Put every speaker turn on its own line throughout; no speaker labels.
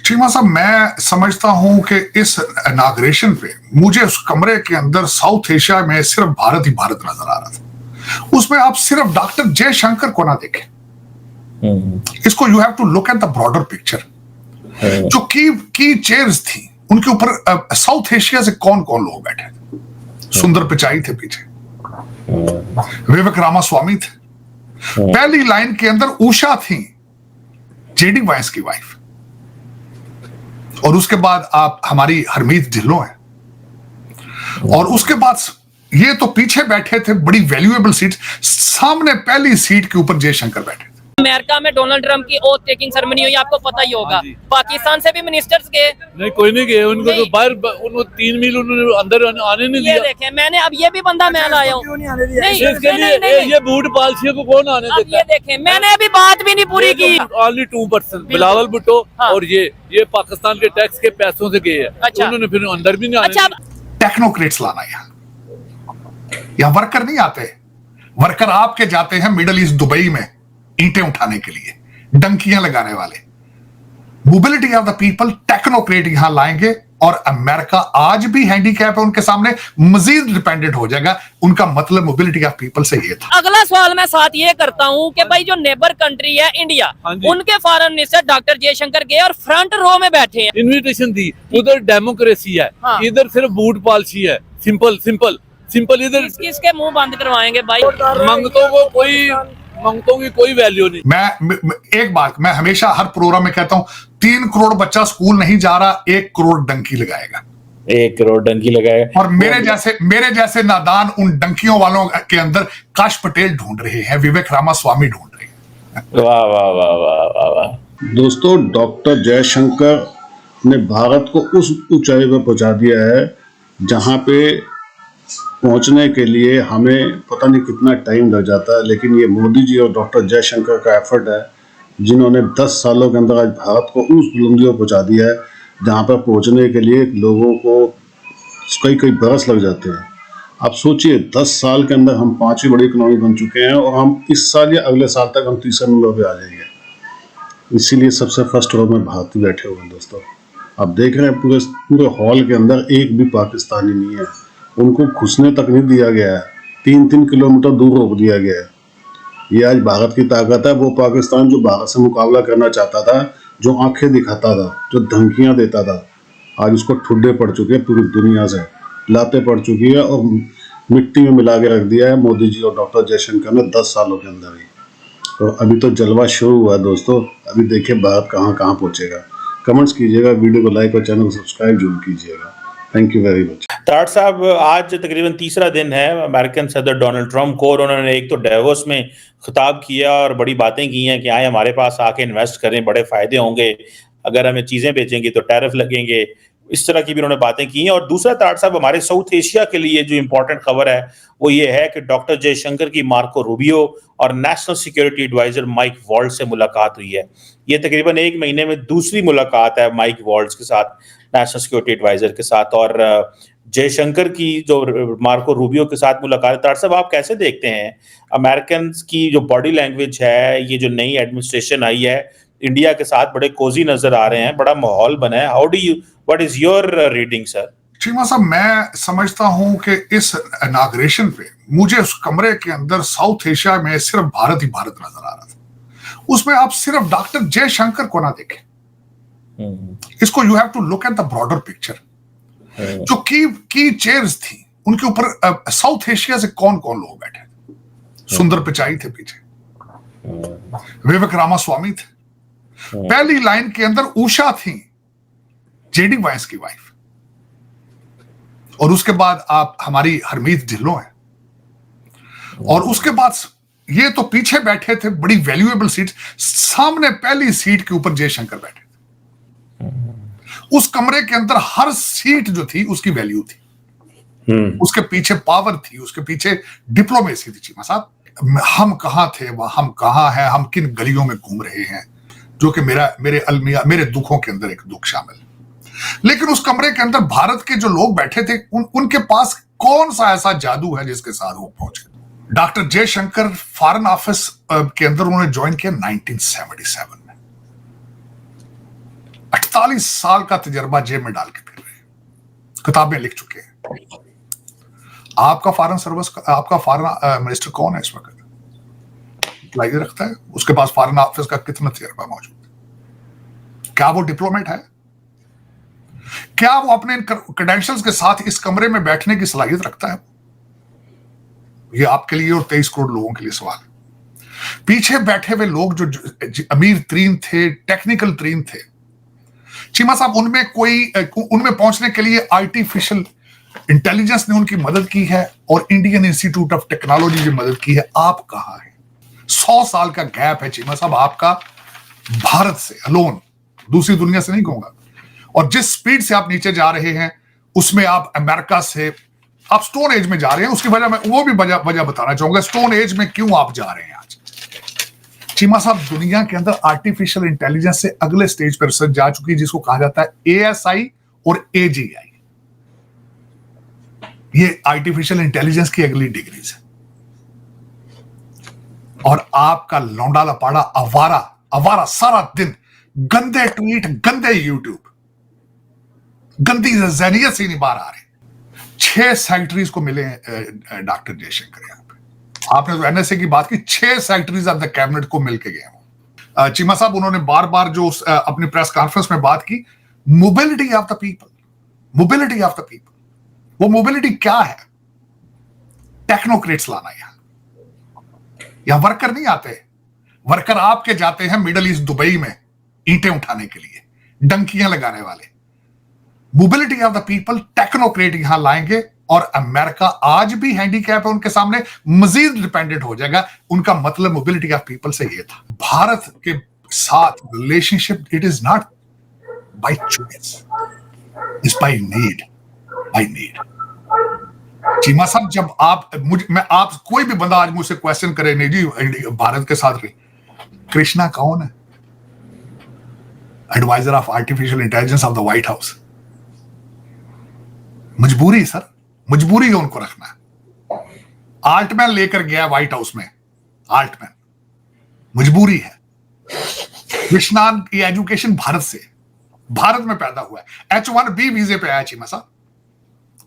चीमा साहब, मैं समझता हूं कि इस इनाग्रेशन पे मुझे उस कमरे के अंदर साउथ एशिया में सिर्फ भारत ही भारत नजर आ रहा था। उसमें आप सिर्फ डॉक्टर जयशंकर को ना देखें, इसको you have to look at the broader picture. जो की चेयर्स थी उनके ऊपर साउथ एशिया से कौन कौन लोग बैठे थे। सुंदर पिचाई थे पीछे, विवेक रामास्वामी थे, पहली लाइन के अंदर उषा थी, जेडी वाइस की वाइफ, और उसके बाद आप हमारी हरमीत ढिल्लों हैं, और उसके बाद ये तो पीछे बैठे थे बड़ी वैल्यूएबल सीट, सामने पहली सीट के ऊपर जयशंकर बैठे थे।
अमेरिका में डोनाल्ड ट्रंप की ओथ टेकिंग सेरेमनी हुई, आपको पता ही होगा। पाकिस्तान से भी मिनिस्टर्स गए,
नहीं कोई नहीं गए, उनको तो बाहर, उनको 3 मील उन्होंने अंदर आने नहीं दिया।
ये देखें, मैंने अब ये भी बंदा मैं लाया हूँ,
ये बूट पॉलिसी को कौन आने देता?
ये देखें, मैंने अभी बात भी नहीं पूरी की।
ओनली 2% बिलावल भुट्टो और ये पाकिस्तान के टैक्स के पैसों से गए हैं।
अच्छा,
उन्होंने फिर अंदर भी नहीं आने
अच्छा,
टेक्नोक्रेट्स लाना यहाँ वर्कर नहीं आते, वर्कर आपके जाते हैं मिडल ईस्ट दुबई में ईंटें उठाने के लिए, डंकियां लगाने वाले। Mobility of the people, technocrat यहां लाएंगे, और अमेरिका आज भी हैंडीकैप है उनके सामने, मजीद डिपेंडेंट हो जाएगा। उनका मतलब मोबिलिटी ऑफ पीपल से ये था।
अगला सवाल मैं साथ ये करता हूँ कि भाई जो नेबर कंट्री है इंडिया, उनके फॉरेन मिनिस्टर डॉक्टर जयशंकर गए और फ्रंट रो में बैठे हैं।
इन्विटेशन दी, उधर डेमोक्रेसी है, इधर सिर्फ बूट पॉलिसी है। Simple simple simple. इधर
किसके मुंह बंद करवाएंगे भाई?
मंगतों की कोई वैल्यू नहीं।
मैं एक बात मैं हमेशा हर प्रोग्राम में कहता हूं, 3 करोड़ बच्चा स्कूल नहीं जा रहा, 1 करोड़ डंकी लगाएगा।
1 करोड़ डंकी लगाएगा।
और मेरे जैसे नादान उन डंकियों वालों के अंदर काश पटेल ढूंढ रहे हैं, विवेक रामास्वामी ढूंढ रहे हैं।
वाह वाह वाह वाह वाह वाह।
दोस्तों, डॉक्टर जयशंकर ने भारत को उस ऊंचाई पर पहुंचा दिया है जहां पे पहुंचने के लिए हमें पता नहीं कितना टाइम लग जाता है, लेकिन ये मोदी जी और डॉक्टर जयशंकर का एफर्ट है, जिन्होंने 10 सालों के अंदर आज भारत को उस बुलंदियों पर पहुंचा दिया है जहां पर पहुंचने के लिए लोगों को कई कई बरस लग जाते हैं। आप सोचिए, 10 साल के अंदर हम 5वीं बड़ी इकोनॉमी बन चुके हैं, और हम इस साल या अगले साल तक हम 3रे नंबर पर आ जाएंगे। इसीलिए सबसे फर्स्ट रो में भारतीय बैठे हुए हैं। दोस्तों, आप देख रहे हैं पूरे हॉल के अंदर एक भी पाकिस्तानी नहीं है, उनको घुसने तक नहीं दिया गया है, 3-3 किलोमीटर दूर रोक दिया गया है। ये आज भारत की ताकत है। वो पाकिस्तान जो भारत से मुकाबला करना चाहता था, जो आंखें दिखाता था, जो धमकियां देता था, आज उसको ठुड्डे पड़ चुके हैं, पूरी दुनिया से लातें पड़ चुकी है, और मिट्टी में मिला के रख दिया है मोदी जी और डॉक्टर जयशंकर ने 10 सालों के अंदर ही। और अभी तो जलवा शुरू हुआ है दोस्तों, अभी देखिए भारत कहाँ कहाँ पहुंचेगा। कमेंट्स कीजिएगा, वीडियो को लाइक और चैनल को सब्सक्राइब जरूर कीजिएगा। Thank you very much.
ताड़ साहब, आज तकरीबन 3रा दिन है अमेरिकन सदर डोनाल्ड ट्रंप को, और उन्होंने एक तो डेवोस में खिताब किया और बड़ी बातें की हैं कि आए हमारे पास आके इन्वेस्ट करें, बड़े फायदे होंगे, अगर हमें चीजें बेचेंगे तो टैरिफ लगेंगे, इस तरह की भी उन्होंने बातें की हैं। और दूसरा ताड़ साहब, हमारे साउथ एशिया के लिए जो इंपॉर्टेंट खबर है वो ये है कि डॉक्टर जयशंकर की मार्को रूबियो और national security adviser Mike Waltz से मुलाकात हुई है। ये तकरीबन 1 महीने में दूसरी मुलाकात है माइक वॉल्ट्ज के साथ, नेशनल सिक्योरिटी एडवाइजर के साथ, और जयशंकर की जो मार्को रूबियो के साथ मुलाकात। ताड़ साहब, आप कैसे देखते हैं अमेरिकन की जो बॉडी लैंग्वेज है, ये जो नई एडमिनिस्ट्रेशन आई है इंडिया के साथ, बड़े कोजी नजर आ रहे हैं, बड़ा माहौल बना है। What is your reading sir?
Cheema साहब, मैं समझता हूं कि इस इनाग्रेशन पे मुझे उस कमरे के अंदर साउथ एशिया में सिर्फ भारत ही भारत नजर आ रहा था। उसमें आप सिर्फ डॉक्टर जयशंकर को ना देखें, इसको you have to look at the broader picture. जो की चेयर्स थी उनके ऊपर साउथ एशिया से कौन कौन लोग बैठे थे। सुंदर पिचाई थे पीछे, विवेक रामास्वामी थे, पहली लाइन के अंदर उषा थी, जेडी वाइस की वाइफ, और उसके बाद आप हमारी हरमीत ढिल्लों हैं, और उसके बाद ये तो पीछे बैठे थे बड़ी वैल्यूएबल सीट, सामने पहली सीट के ऊपर जयशंकर बैठे थे। उस कमरे के अंदर हर सीट जो थी उसकी वैल्यू थी, उसके पीछे पावर थी, उसके पीछे डिप्लोमेसी थी। चीमा साहब, हम कहां थे, हम कहां हैं, हम किन गलियों में घूम रहे हैं, जो कि मेरे दुखों के अंदर एक दुख शामिल। लेकिन उस कमरे के अंदर भारत के जो लोग बैठे थे, उनके पास कौन सा ऐसा जादू है जिसके साथ वो पहुंचे। डॉक्टर जयशंकर फॉरेन ऑफिस के अंदर उन्होंने ज्वाइन किया 1977 में। 48 साल का तजर्बा जेब में डाल के फिर रहे हैं, किताबें लिख चुके हैं। आपका फॉरेन सर्विस, आपका फॉरेन मिनिस्टर कौन है इस वक्त? लाइज रखता है, उसके पास फॉरेन ऑफिस का कितना तजर्बा मौजूद है? क्या वो डिप्लोमेट है? क्या वो अपने क्रेडेंशियल्स के साथ इस कमरे में बैठने की सलाहियत रखता है? ये आपके लिए और 23 करोड़ लोगों के लिए सवाल है। पीछे बैठे हुए लोग जो अमीर तरीन थे, टेक्निकल तरीन थे, चीमा साहब, उनमें पहुंचने के लिए आर्टिफिशियल इंटेलिजेंस ने उनकी मदद की है और इंडियन इंस्टीट्यूट ऑफ टेक्नोलॉजी ने मदद की है। आप कहां हैं? 100 साल का गैप है चीमा साहब आपका भारत से अलोन, दूसरी दुनिया से नहीं कहूंगा। और जिस स्पीड से आप नीचे जा रहे हैं उसमें आप अमेरिका से, आप स्टोन एज में जा रहे हैं। उसकी वजह मैं वो भी वजह बताना चाहूंगा, स्टोन एज में क्यों आप जा रहे हैं आज। चीमा साहब, दुनिया के अंदर आर्टिफिशियल इंटेलिजेंस से अगले स्टेज पर रिसर्च जा चुकी है जिसको कहा जाता है ASI और AGI। ये आर्टिफिशियल इंटेलिजेंस की अगली डिग्रीज है। और आपका लौंडा लपाड़ा आवारा सारा दिन गंदे ट्वीट, गंदे यूट्यूब, गंदी जहनियत से नहीं बाहर आ रहे। 6 सेक्रेटरीज को मिले डॉक्टर जयशंकर यहां पे। आपने तो NSA की बात की, 6 सेक्रेटरीज ऑफ द कैबिनेट को मिलके गए। चीमा साहब, उन्होंने बार बार जो अपनी प्रेस कॉन्फ्रेंस में बात की, mobility of the people, mobility of the people. वो मोबिलिटी क्या है? टेक्नोक्रेट्स लाना। यहां वर्कर नहीं आते, वर्कर आपके जाते हैं मिडल ईस्ट दुबई में ईंटें उठाने के लिए, डंकियां लगाने वाले। Mobility of the people, technocrat यहां लाएंगे और अमेरिका आज भी हैंडीकैप है उनके सामने, मजीद डिपेंडेंट हो जाएगा। उनका मतलब मोबिलिटी ऑफ पीपल से ये था। भारत के साथ relationship, it is not by choice, it's by need, by need. Cheema साहब, जब आप कोई भी बंदा आज मुझसे क्वेश्चन करे, नहीं जी भारत के साथ कृष्णा कौन है? Adviser of artificial intelligence of the White House. मजबूरी सर, मजबूरी है उनको रखना। आल्टमैन लेकर गया व्हाइट हाउस में, आल्टमैन, मजबूरी है। कृष्णान की एजुकेशन भारत से, भारत में पैदा हुआ है, H1B वीजे पे आया चीमा साहब,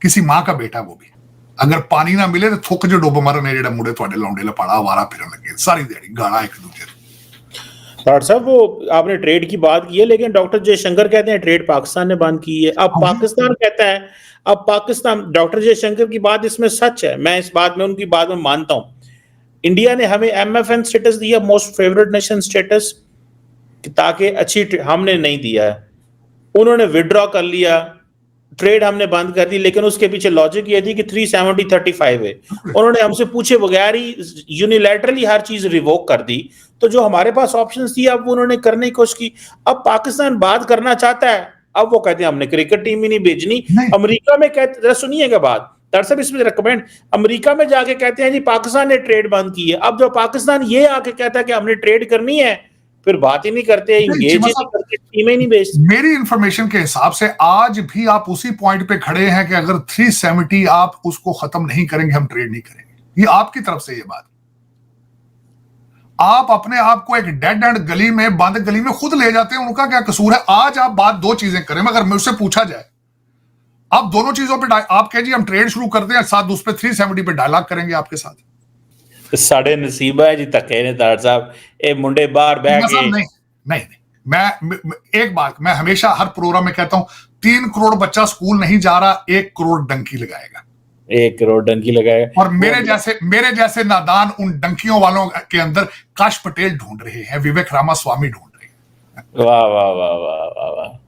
किसी मां का बेटा वो भी। अगर पानी ना मिले तो थुक जो डुब मरने जेड़ा मुंडे थोड़े लौंडे लपाड़ा आवारा फिरन लगे सारी दिहाड़ी गाड़ा एक दूसरे।
डॉक्टर साहब, वो आपने ट्रेड की बात की है, लेकिन डॉक्टर जयशंकर कहते हैं ट्रेड पाकिस्तान ने बंद की है। अब पाकिस्तान कहता है, अब पाकिस्तान, डॉक्टर जयशंकर की बात इसमें सच है, मैं इस बात में उनकी बात में मानता हूं। इंडिया ने हमें MFN स्टेटस दिया, मोस्ट फेवरेट नेशन स्टेटस, ताकि अच्छी, हमने नहीं दिया है। उन्होंने विड्रॉ कर लिया, ट्रेड हमने बंद कर दी, लेकिन उसके पीछे लॉजिक ये थी कि 370-35 है। उन्होंने हमसे पूछे बगैर ही यूनिलैटरली हर चीज रिवोक कर दी। तो जो हमारे पास ऑप्शंस थी अब उन्होंने करने की कोशिश की। अब पाकिस्तान बात करना चाहता है, अब वो कहते हैं हमने क्रिकेट टीम ही नहीं भेजनी। अमेरिका में कहते, जरा सुनिएगा बात डॉक्टर साहब, इसमें रिकमेंड, अमेरिका में जाके कहते हैं जी पाकिस्तान ने ट्रेड बंद की है। अब जो पाकिस्तान ये आके कहता है कि हमने ट्रेड करनी है, फिर बात ही नहीं करते, इंगेज नहीं करते, टीमें नहीं भेजते।
मेरी इंफॉर्मेशन के हिसाब से आज भी आप उसी पॉइंट पे खड़े हैं कि अगर 370 आप उसको खत्म नहीं करेंगे, हम ट्रेड नहीं करेंगे। ये आपकी तरफ से ये बात, आप अपने आप को एक डेड एंड गली में, बंद गली में खुद ले जाते हैं। उनका क्या कसूर है? आज आप बात 2 चीजें करें, मगर मुझसे पूछा जाए आप दोनों चीजों पे, आप कह जी हम ट्रेड शुरू करते हैं, साथ उस पे 370 पे डायलॉग करेंगे आपके साथ।
साढ़े नसीबा है जी धक्के ने डॉक्टर साहब, ए मुंडे बाहर बैठ के।
नहीं, मैं एक बात मैं हमेशा हर प्रोग्राम में कहता हूं, 3 करोड़ बच्चा स्कूल नहीं जा रहा, 1 करोड़ डंकी लगाएगा।
1 करोड़ डंकी लगाएगा। और
मेरे जैसे नादान उन डंकियों वालों के अंदर काश पटेल ढूंढ रहे हैं, विवेक रामास्वामी ढूंढ रहे हैं।
वाह वाह वाह वाह वाह वाह।